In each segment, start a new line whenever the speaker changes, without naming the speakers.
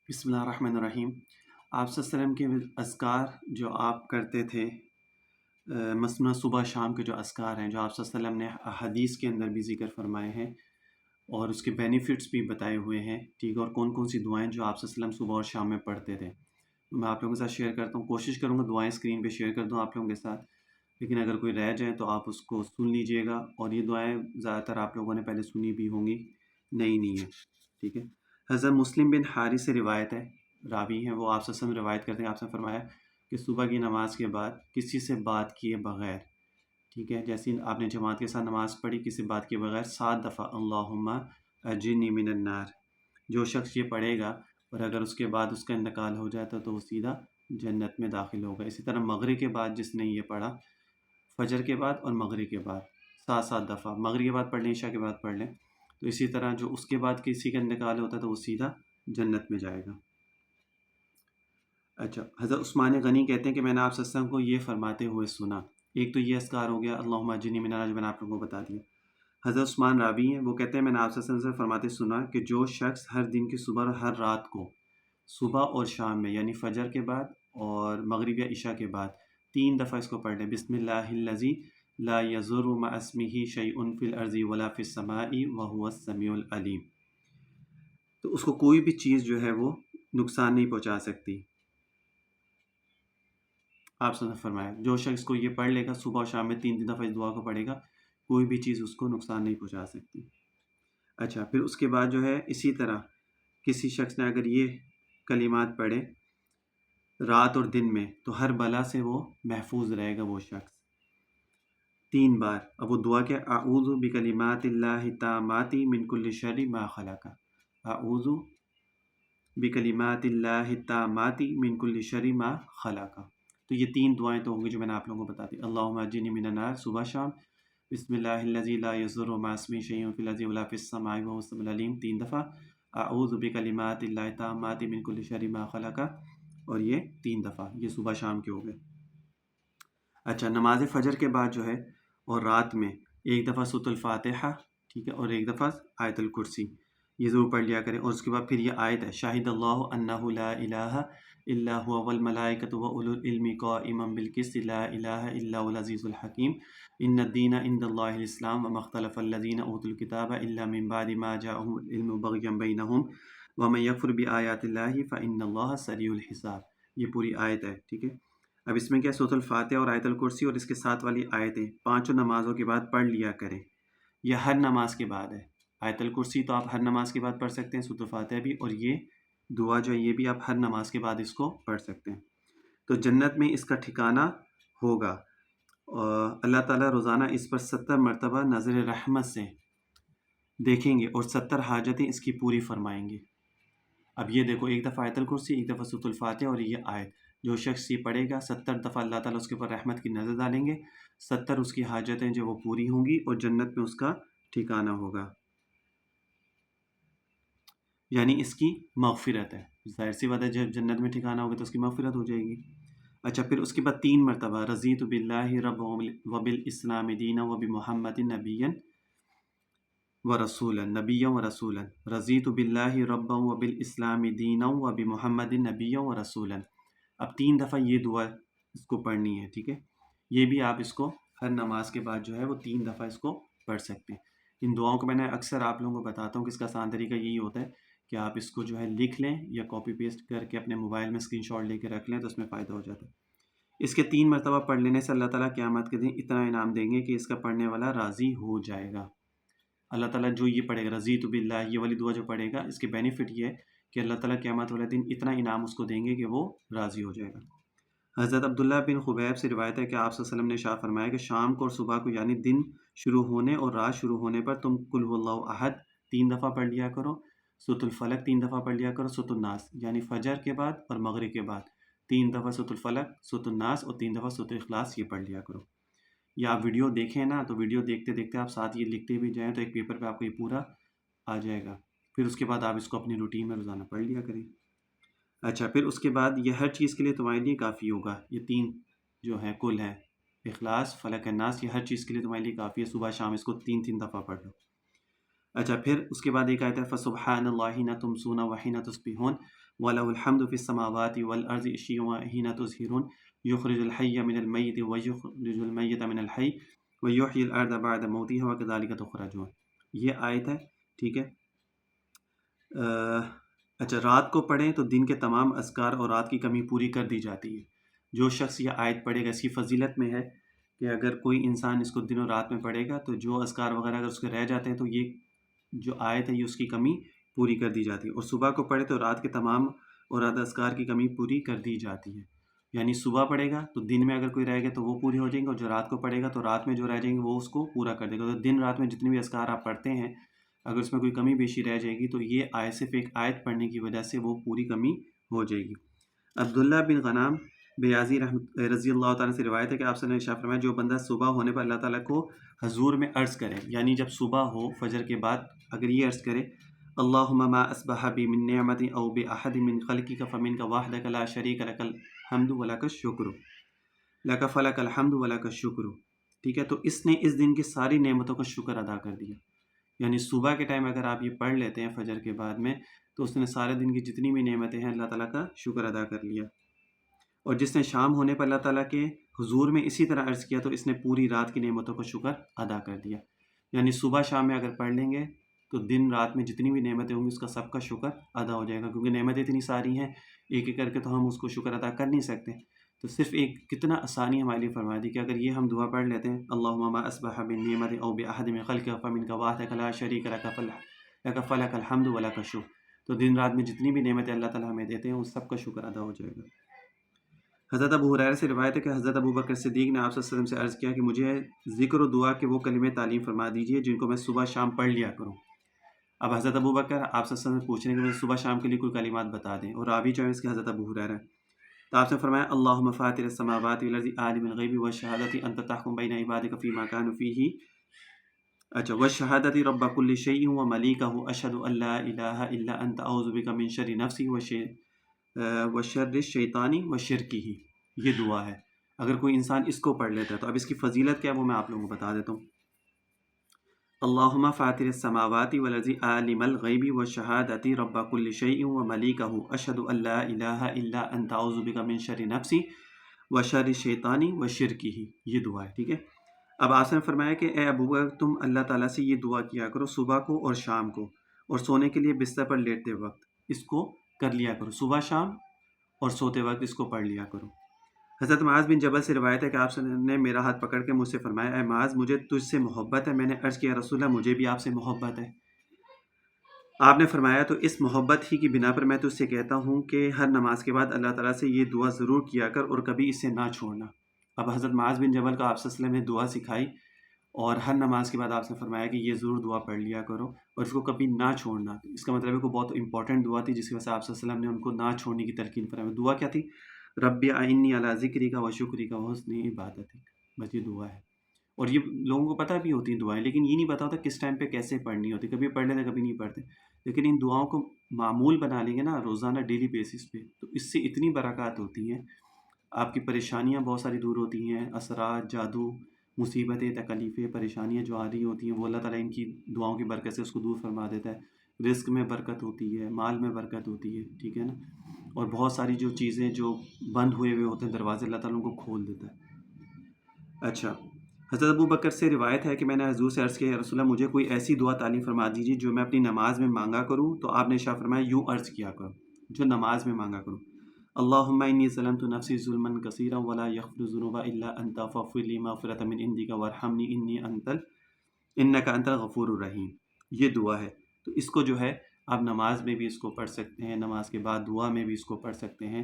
بسم اللہ الرحمن الرحیم۔ آپ صلی اللہ علیہ وسلم کے اذکار جو آپ کرتے تھے، مثنیٰ صبح شام کے جو اذکار ہیں جو آپ صلی اللہ علیہ وسلم نے احادیث کے اندر بھی ذکر فرمائے ہیں اور اس کے بینیفٹس بھی بتائے ہوئے ہیں، ٹھیک ہے، اور کون کون سی دعائیں جو آپ صلی اللہ علیہ وسلم صبح اور شام میں پڑھتے تھے، میں آپ لوگوں کے ساتھ شیئر کرتا ہوں۔ کوشش کروں گا دعائیں اسکرین پہ شیئر کر دوں آپ لوگوں کے ساتھ، لیکن اگر کوئی رہ جائے تو آپ اس کو سن لیجئے گا، اور یہ دعائیں زیادہ تر آپ لوگوں نے پہلے سنی بھی ہوں گی، نئی نہیں ہے، ٹھیک ہے۔ حضرت مسلم بن حارث سے روایت ہے، راوی ہیں وہ، آپ صلی اللہ علیہ وسلم روایت کرتے ہیں، آپ نے فرمایا کہ صبح کی نماز کے بعد کسی سے بات کیے بغیر، ٹھیک ہے، جیسے آپ نے جماعت کے ساتھ نماز پڑھی کسی بات کے بغیر 7 دفعہ اللہم اجرنی من النار، جو شخص یہ پڑھے گا اور اگر اس کے بعد اس کا انتقال ہو جاتا تو وہ سیدھا جنت میں داخل ہوگا۔ اسی طرح مغرب کے بعد جس نے یہ پڑھا، فجر کے بعد اور مغرب کے بعد 7 دفعہ، مغرب کے بعد پڑھ لیں، عشاء کے بعد پڑھ لیں، تو اسی طرح جو اس کے بعد کسی کا انتقال ہوتا ہے تو وہ سیدھا جنت میں جائے گا۔ اچھا، حضرت عثمان غنی کہتے ہیں کہ میں نے آپ صلی اللہ علیہ وسلم کو یہ فرماتے ہوئے سنا، ایک تو یہ اذکار ہو گیا اللہم اجرنی من النار جو میں نے آپ لوگوں کو بتا دیا۔ حضرت عثمان راوی ہیں، وہ کہتے ہیں میں نے آپ صلی اللہ علیہ وسلم سے فرماتے سنا کہ جو شخص ہر دن کی صبح اور ہر رات کو صبح اور شام میں، یعنی فجر کے بعد اور مغرب یا عشاء کے بعد 3 دفعہ اس کو پڑھ لے، بسم اللہ الذی لا یضر مع اسمہ شیء فی الارض ولا فی السماء وہو السمیع العلیم، تو اس کو کوئی بھی چیز جو ہے وہ نقصان نہیں پہنچا سکتی۔ آپ نے فرمایا جو شخص کو یہ پڑھ لے گا صبح اور شام میں 3 دفعہ اس دعا کو پڑھے گا، کوئی بھی چیز اس کو نقصان نہیں پہنچا سکتی۔ اچھا، پھر اس کے بعد جو ہے اسی طرح کسی شخص نے اگر یہ کلمات پڑھے رات اور دن میں تو ہر بلا سے وہ محفوظ رہے گا وہ شخص 3 بار۔ اب وہ دعا کہ اعوذ بکلمات اللہ التامات من کل شر ما خلق، اعوذ بکلمات اللہ التامات من کل شر ما خلق، تو یہ 3 دعائیں تو ہوں گی جو میں نے آپ لوگوں کو بتا دی۔ اللہم اجرنی من النار صبح شام، بسم اللہ الذی لا یضر مع اسمہ شیء فی الارض ولا فی السماء وہو السمیع العلیم 3 دفعہ، اعوذ بکلمات اللہ التامات من کل شر ما خلق، اور یہ 3 دفعہ، یہ صبح شام کے ہو گئے۔ اچھا، نماز فجر کے بعد جو ہے اور رات میں 1 دفعہ سورۃ الفاتحہ، ٹھیک ہے، اور 1 دفعہ آیت الکرسی، یہ ضرور پڑھ لیا کریں۔ اور اس کے بعد پھر یہ آیت ہے شاہد اللہ انہ لا الہ الا هو والملائکۃ واولو العلم قائما بالقسط لا الہ الا هو العزیز الحکیم ان الدین عند اللہ الاسلام وما اختلف الذین اوتوا الکتاب الا من بعد ما جاءهم العلم بغیا بینہم ومن یکفر بآیات اللہ فان اللہ سریع الحساب، یہ پوری آیت ہے، ٹھیک ہے۔ اب اس میں کیا سورۃ الفاتحہ اور آیت الکرسی اور اس کے ساتھ والی آیتیں 5 نمازوں کے بعد پڑھ لیا کریں، یہ ہر نماز کے بعد ہے۔ آیت الکرسی تو آپ ہر نماز کے بعد پڑھ سکتے ہیں، سورۃ الفاتحہ بھی، اور یہ دعا جو ہے یہ بھی آپ ہر نماز کے بعد اس کو پڑھ سکتے ہیں، تو جنت میں اس کا ٹھکانہ ہوگا، اور اللہ تعالیٰ روزانہ اس پر 70 مرتبہ نظر رحمت سے دیکھیں گے اور 70 حاجتیں اس کی پوری فرمائیں گے۔ اب یہ دیکھو، 1 دفعہ آیت الکرسی، 1 دفعہ سورۃ الفاتحہ، اور یہ آیت، جو شخص یہ پڑھے گا 70 دفعہ اللہ تعالیٰ اس کے اوپر رحمت کی نظر ڈالیں گے، 70 اس کی حاجتیں جو وہ پوری ہوں گی اور جنت میں اس کا ٹھکانہ ہوگا، یعنی اس کی مغفرت ہے، ظاہر سی بات ہے جب جنت میں ٹھکانہ ہوگا تو اس کی مغفرت ہو جائے گی۔ اچھا، پھر اس کے بعد 3 مرتبہ رضیت باللہ رب وبالاسلام دینا وبمحمد نبیا ورسولا، نبیا ورسولا، رضیت باللہ رب وبالاسلام دینا وبمحمد نبیا ورسولا۔ اب 3 دفعہ یہ دعا اس کو پڑھنی ہے، ٹھیک ہے، یہ بھی آپ اس کو ہر نماز کے بعد جو ہے وہ 3 دفعہ اس کو پڑھ سکتے ہیں۔ ان دعاؤں کو میں نے اکثر آپ لوگوں کو بتاتا ہوں کہ اس کا آسان طریقہ یہی ہوتا ہے کہ آپ اس کو جو ہے لکھ لیں یا کاپی پیسٹ کر کے اپنے موبائل میں اسکرین شاٹ لے کے رکھ لیں تو اس میں فائدہ ہو جاتا ہے۔ اس کے 3 مرتبہ پڑھ لینے سے اللہ تعالیٰ قیامت کے دن اتنا انعام دیں گے کہ اس کا پڑھنے والا راضی ہو جائے گا۔ اللہ تعالیٰ جو یہ پڑھے گا رضیت باللہ، یہ والی دعا جو پڑھے گا، اس کے بینیفٹ یہ ہے کہ اللہ تعالیٰ قیامت والے دن اتنا انعام اس کو دیں گے کہ وہ راضی ہو جائے گا۔ حضرت عبداللہ بن خبیب سے روایت ہے کہ آپ صلی اللہ علیہ وسلم نے ارشاد فرمایا کہ شام کو اور صبح کو، یعنی دن شروع ہونے اور رات شروع ہونے پر تم قل هو اللہ احد 3 دفعہ پڑھ لیا کرو، سورۃ الفلق 3 دفعہ پڑھ لیا کرو، سورۃ الناس، یعنی فجر کے بعد اور مغرب کے بعد 3 دفعہ سورۃ الفلق، سورۃ الناس، اور 3 دفعہ سورۃ اخلاص، یہ پڑھ لیا کرو۔ یا آپ ویڈیو دیکھیں نا، تو ویڈیو دیکھتے دیکھتے آپ ساتھ یہ لکھتے بھی جائیں تو ایک پیپر پہ آپ کو یہ پورا آ جائے گا، پھر اس کے بعد آپ اس کو اپنی روٹین میں روزانہ پڑھ لیا کریں۔ اچھا، پھر اس کے بعد یہ ہر چیز کے لیے تمہارے لیے کافی ہوگا، یہ 3 جو ہے کل ہے، اخلاص، فلق، الناس، یہ ہر چیز کے لیے تمہارے لیے کافی ہے، صبح شام اس کو 3 دفعہ پڑھ لو۔ اچھا، پھر اس کے بعد ایک آیت ہے فَسُبْحَانَ اللَّهِ حِینَ تُمْسُونَ وَحِینَ تُصْبِحُونَ वलहुल हम्दु फिस समावाति वल अर्ज़ि इश्यिय्युन व हीना तुज़हिरून युख़रिजुल हय्य मिनल मय्यिति व युख़रिजुल मय्यिता मिनल हय्य व युह्यिल अर्ज़ बअद मौतिहा व कज़ालिका तुख़रजून। ये आयत है, ठीक है। अच्छा, रात को पढ़ें तो दिन के तमाम अज़कार और रात की कमी पूरी कर दी जाती है। जो शख्स ये आयत पढ़ेगा, इसकी फजीलत में है कि अगर कोई इंसान इसको दिनों रात में पढ़ेगा तो जो अज़कार वगैरह अगर उसके रह जाते हैं तो ये जो आयत है ये उसकी कमी पूरी कर दी जाती है। और सुबह को पढ़े तो रात के तमाम और रात अज़कार की कमी पूरी कर दी जाती है। यानी सुबह पढ़ेगा तो दिन में अगर कोई रह गया तो वो पूरी हो जाएंगे, और जो रात को पढ़ेगा तो रात में जो रह जाएंगे वो उसको पूरा कर देगा। तो दिन रात में जितने भी अज़कार आप पढ़ते हैं, अगर उसमें कोई कमी बेशी रह जाएगी तो ये आयत सिर्फ एक आयत पढ़ने की वजह से वो पूरी कमी हो जाएगी। अब्दुल्ला बिन गनाम बेयाजी रज़ी अल्लाह ताला से रिवायत है कि आपसे ने इरशाद फरमाया, जो बंदा सुबह होने पर अल्लाह ताला को हजूर में अर्ज़ करे, यानी जब सुबह हो फजर के बाद अगर ये अर्ज़ करे, अल्लाहुम्मा मा अस्बहा बि मिन निअमतिन औ बि अहदिन मिन खल्क़िका फमिनका वहदका ला शरीका लकल हम्दु व लकश शुक्र लका फलकल हम्दु व लकश शुक्र। ठीक है, तो इसने इस दिन की सारी नेमतों का शुक्र अदा कर दिया। यानी सुबह के टाइम अगर आप ये पढ़ लेते हैं फजर के बाद में, तो उसने सारे दिन की जितनी भी नेमतें हैं अल्लाह ताला का शुक्र अदा कर लिया। और जिसने शाम होने पर अल्लाह ताला के हुजूर में इसी तरह अर्ज़ किया तो इसने पूरी रात की नेमतों का शुक्र अदा कर दिया। यानी सुबह शाम में अगर पढ़ लेंगे तो दिन रात में जितनी भी नेमतें होंगी उसका सबका शुक्र अदा हो जाएगा, क्योंकि नेमतें इतनी सारी हैं एक एक करके तो हम उसको शुक्र अदा कर नहीं सकते। तो सिर्फ एक कितना आसानी हमारे लिए फरमा दी कि अगर ये हम दुआ पढ़ लेते हैं, अल्लाहुम्मा मा अस्बहा बिन निअमतिन औ बिअहदिन मिन खल्क़िका फमिनका वहदका ला शरीका लका फलकल हम्दु व लकश शुक्र, तो दिन रात में जितनी भी नेमतें अल्लाह ताला हमें देते हैं उस सब का शुक्र अदा हो जाएगा। हज़रत अबू हुरैरा से रिवायत है कि हज़रत अबू बकर सिद्दीक़ ने आप सल्लल्लाहु अलैहि वसल्लम से अर्ज़ किया कि मुझे ज़िक्र और दुआ के वो कलिमे तालीम फरमा दीजिए जिनको मैं सुबह शाम पढ़ लिया करूँ। अब हज़रत अबू बकर आप सल्लल्लाहु अलैहि वसल्लम से पूछ रहे हैं कि मुझे सुबह शाम के लिए कोई कलिमात बता दें, और रावी जो है इसके हज़रत अबू हुरैरा है। तो आपने फरमाया, अल्लाहुम्मा फ़ातिर समावाति वल अर्ज़ि आलिमल ग़ैबि व शहादति अन्ता तहकुम बैन इबादिका फ़ीमा कानू फ़ीही व शहादति रब्ब कुल्लि शैइन व मलीकहु अशहदु अल्ला इलाहा इल्ला अन्ता अऊज़ु बिका मिन शर्रि नफ़्सी व शर्रि शैतानी व शिरकिही। ये दुआ है। अगर कोई इंसान इसको पढ़ लेता है तो अब इसकी फ़जीलत क्या है वो मैं आप लोगों को बता देता हूँ। अल्लाहुम्मा फ़ातिर समावाति वल अर्ज़ि आलिमल ग़ैबि व शहादति रब्ब कुल्लि शैइन व मलीकहु अशहदु अल्ला इलाहा इल्ला अन्ता अऊज़ु बिका मिन शर्रि नफ़्सी व शर्रि शैतानी व शिरकिही। ये दुआ है, ठीक है। अब आपने फरमाया कि ए अबू बकर, तुम अल्लाह ताला से ये दुआ किया करो सुबह को और शाम को, और सोने के लिए बिस्तर पर लेटते वक्त इसको कर लिया करो। सुबह शाम और सोते वक्त इसको पढ़ लिया करो। हज़रत मुआज़ बिन जबल से रिवायत है कि आप ने मेरा हाथ पकड़ के मुझसे फरमाया, ए मुआज़, मुझे तुझसे मोहब्बत है। मैंने अर्ज़ किया, रसूलल्लाह मुझे भी आपसे मोहब्बत है। आपने फरमाया, तो इस मोहब्बत ही की बिना पर मैं तुझसे कहता हूँ कि हर नमाज के बाद अल्लाह ताला से ये दुआ ज़रूर किया कर और कभी इसे ना छोड़ना। अब हज़रत मुआज़ बिन जबल को आप सल्लल्लाहु अलैहि वसल्लम ने दुआ सिखाई और हर नमाज के बाद आपने फरमाया कि ये ज़रूर दुआ पढ़ लिया करो और इसको कभी ना छोड़ना। इसका मतलब है कि बहुत इंपॉर्टेंट दुआ थी जिसकी वजह से आप सल्लल्लाहु अलैहि वसल्लम ने उनको ना छोड़ने की तलकीन फरमाई। दुआ क्या थी? रब्बी आइन्नी अला ज़िक्रिका व शुक्रिका व हुस्नि इबादतिक। बस ये दुआ है। और ये लोगों को पता भी होती है दुआएं, लेकिन ये नहीं पता होता किस टाइम पे कैसे पढ़नी होती। कभी पढ़ लेते, कभी नहीं पढ़ते। लेकिन इन दुआओं को मामूल बना लेंगे ना रोज़ाना डेली बेसिस पे, तो इससे इतनी बरक़ात होती हैं, आपकी परेशानियां बहुत सारी दूर होती हैं। असरात, जादू, मुसीबतें, तकलीफ़ें, परेशानियां जो आ रही होती हैं वो अल्लाह ताला इनकी दुआओं की बरकत से उसको दूर फरमा देता है। रिस्क में बरकत होती है, माल में बरकत होती है, ठीक है ना। और बहुत सारी जो चीज़ें जो बंद हुए हुए होते हैं दरवाजे, अल्लाह ताला उनको खोल देता है। अच्छा, हज़रत अबू बकर से रिवायत है कि मैंने हज़ूर से अर्ज़ किया, या रसूलल्लाह मुझे कोई ऐसी दुआ तालीम फरमा दीजिए जो मैं अपनी नमाज में मांगा करूँ। तो आपने इरशाद फरमाया, यूँ अर्ज़ किया करो जो नमाज में मांगा करूँ, अल्लाहुम्मा इन्नी ज़लमतु नफ़्सी ज़ुल्मन कसीरा वला यग़फ़िरु ज़ुनूबा इल्ला अंता फ़ग़फ़िर ली मग़फ़िरतम मिन इंदिका वरहमनी इन्नका अंतल गफ़ूरुर रहीम। ये दुआ है। तो इसको जो है आप नमाज में भी इसको पढ़ सकते हैं, नमाज के बाद दुआ में भी इसको पढ़ सकते हैं।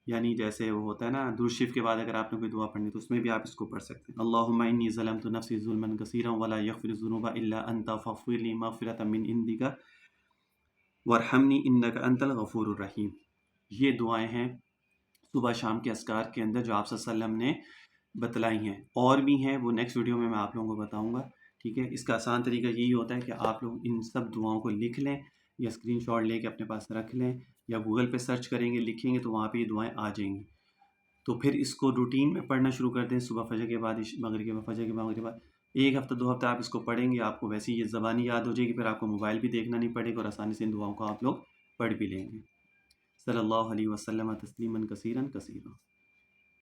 यानी जैसे वो होता है ना, दुरूद शरीफ के बाद अगर आपने कोई दुआ पढ़नी तो उसमें भी आप इसको पढ़ सकते हैं। अल्लाहुम्मा इन्नी ज़लमतु नफ़्सी ज़ुल्मन कसीरा वला यग़फ़िरु ज़ुनूबा इल्ला अंता फ़ग़फ़िर ली मग़फ़िरतम मिन इंदिका वरहमनी इन्नका अंतल गफ़ूरुर रहीम। ये दुआएं हैं सुबह शाम के अस्कार के अंदर जो आप सल्लल्लाहु अलैहि वसल्लम ने बतलाई हैं। और भी हैं, वो नेक्स्ट वीडियो में मैं आप लोगों को बताऊंगा, ठीक है। इसका आसान तरीका यही होता है कि आप लोग इन सब दुआओं को लिख लें या स्क्रीनशॉट लेके अपने पास रख लें, या गूगल पे सर्च करेंगे, लिखेंगे तो वहाँ पे ये दुआएं आ जाएंगी। तो फिर इसको रूटीन में पढ़ना शुरू कर दें, सुबह फजर के बाद, मगरिब के बाद, फजर के बाद, मगरिब के बाद। एक हफ्ता 2 हफ्ता आप इसको पढ़ेंगे, आपको वैसे ही ये ज़बानी याद हो जाएगी, फिर आपको मोबाइल भी देखना नहीं पड़ेगा और आसानी से इन दुआओं को आप लोग पढ़ भी लेंगे। صلی اللہ علیہ وسلم تسلیما کثیرا کثیرا۔